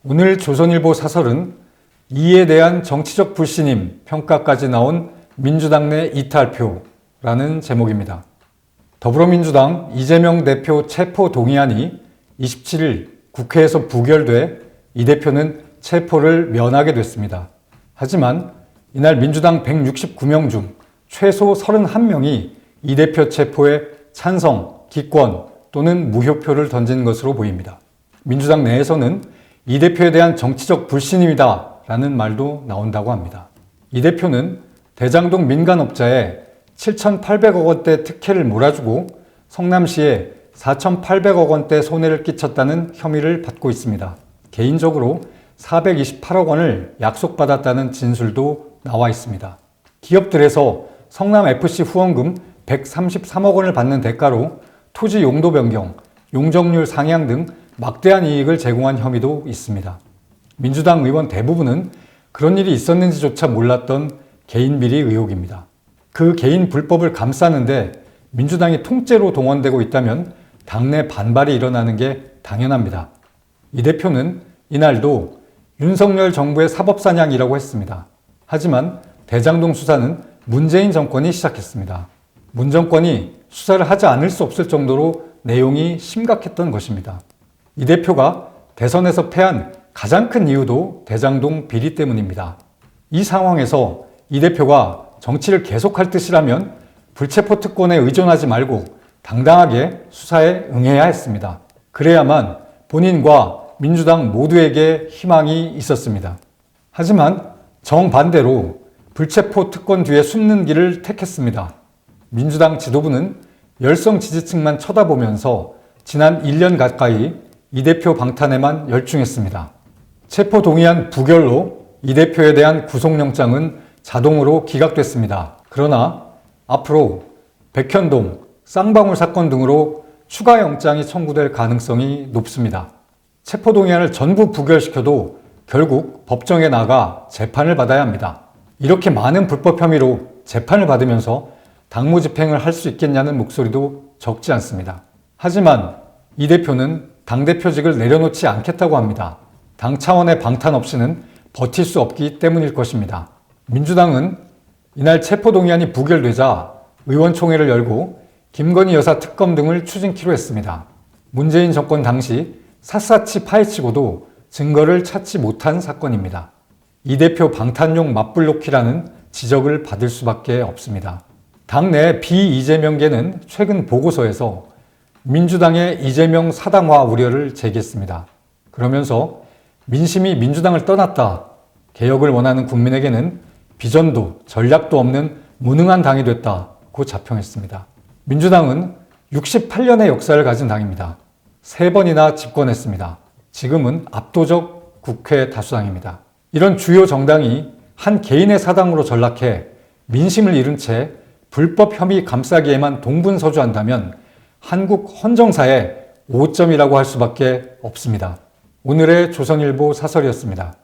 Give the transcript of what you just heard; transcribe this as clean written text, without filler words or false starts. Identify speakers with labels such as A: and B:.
A: 오늘 조선일보 사설은 이에 대한 정치적 불신임 평가까지 나온 민주당 내 이탈표라는 제목입니다. 더불어민주당 이재명 대표 체포 동의안이 27일 국회에서 부결돼 이 대표는 체포를 면하게 됐습니다. 하지만 이날 민주당 169명 중 최소 31명이 이 대표 체포에 찬성, 기권 또는 무효표를 던진 것으로 보입니다. 민주당 내에서는 이 대표에 대한 정치적 불신임이다 라는 말도 나온다고 합니다. 이 대표는 대장동 민간업자에 7,800억 원대 특혜를 몰아주고 성남시에 4,800억 원대 손해를 끼쳤다는 혐의를 받고 있습니다. 개인적으로 428억 원을 약속받았다는 진술도 나와 있습니다. 기업들에서 성남FC 후원금 133억 원을 받는 대가로 토지 용도 변경, 용적률 상향 등 막대한 이익을 제공한 혐의도 있습니다. 민주당 의원 대부분은 그런 일이 있었는지조차 몰랐던 개인 비리 의혹입니다. 그 개인 불법을 감싸는데 민주당이 통째로 동원되고 있다면 당내 반발이 일어나는 게 당연합니다. 이 대표는 이날도 윤석열 정부의 사법사냥이라고 했습니다. 하지만 대장동 수사는 문재인 정권이 시작했습니다. 문 정권이 수사를 하지 않을 수 없을 정도로 내용이 심각했던 것입니다. 이 대표가 대선에서 패한 가장 큰 이유도 대장동 비리 때문입니다. 이 상황에서 이 대표가 정치를 계속할 뜻이라면 불체포 특권에 의존하지 말고 당당하게 수사에 응해야 했습니다. 그래야만 본인과 민주당 모두에게 희망이 있었습니다. 하지만 정반대로 불체포 특권 뒤에 숨는 길을 택했습니다. 민주당 지도부는 열성 지지층만 쳐다보면서 지난 1년 가까이 이 대표 방탄에만 열중했습니다. 체포 동의안 부결로 이 대표에 대한 구속영장은 자동으로 기각됐습니다. 그러나 앞으로 백현동, 쌍방울 사건 등으로 추가 영장이 청구될 가능성이 높습니다. 체포 동의안을 전부 부결시켜도 결국 법정에 나가 재판을 받아야 합니다. 이렇게 많은 불법 혐의로 재판을 받으면서 당무 집행을 할 수 있겠냐는 목소리도 적지 않습니다. 하지만 이 대표는 당대표직을 내려놓지 않겠다고 합니다. 당 차원의 방탄 없이는 버틸 수 없기 때문일 것입니다. 민주당은 이날 체포동의안이 부결되자 의원총회를 열고 김건희 여사 특검 등을 추진키로 했습니다. 문재인 정권 당시 샅샅이 파헤치고도 증거를 찾지 못한 사건입니다. 이 대표 방탄용 맞불놓기라는 지적을 받을 수밖에 없습니다. 당내 비이재명계는 최근 보고서에서 민주당의 이재명 사당화 우려를 제기했습니다. 그러면서 민심이 민주당을 떠났다. 개혁을 원하는 국민에게는 비전도 전략도 없는 무능한 당이 됐다고 자평했습니다. 민주당은 68년의 역사를 가진 당입니다. 3번이나 집권했습니다. 지금은 압도적 국회 다수당입니다. 이런 주요 정당이 한 개인의 사당으로 전락해 민심을 잃은 채 불법 혐의 감싸기에만 동분서주한다면 한국 헌정사의 오점이라고 할 수밖에 없습니다. 오늘의 조선일보 사설이었습니다.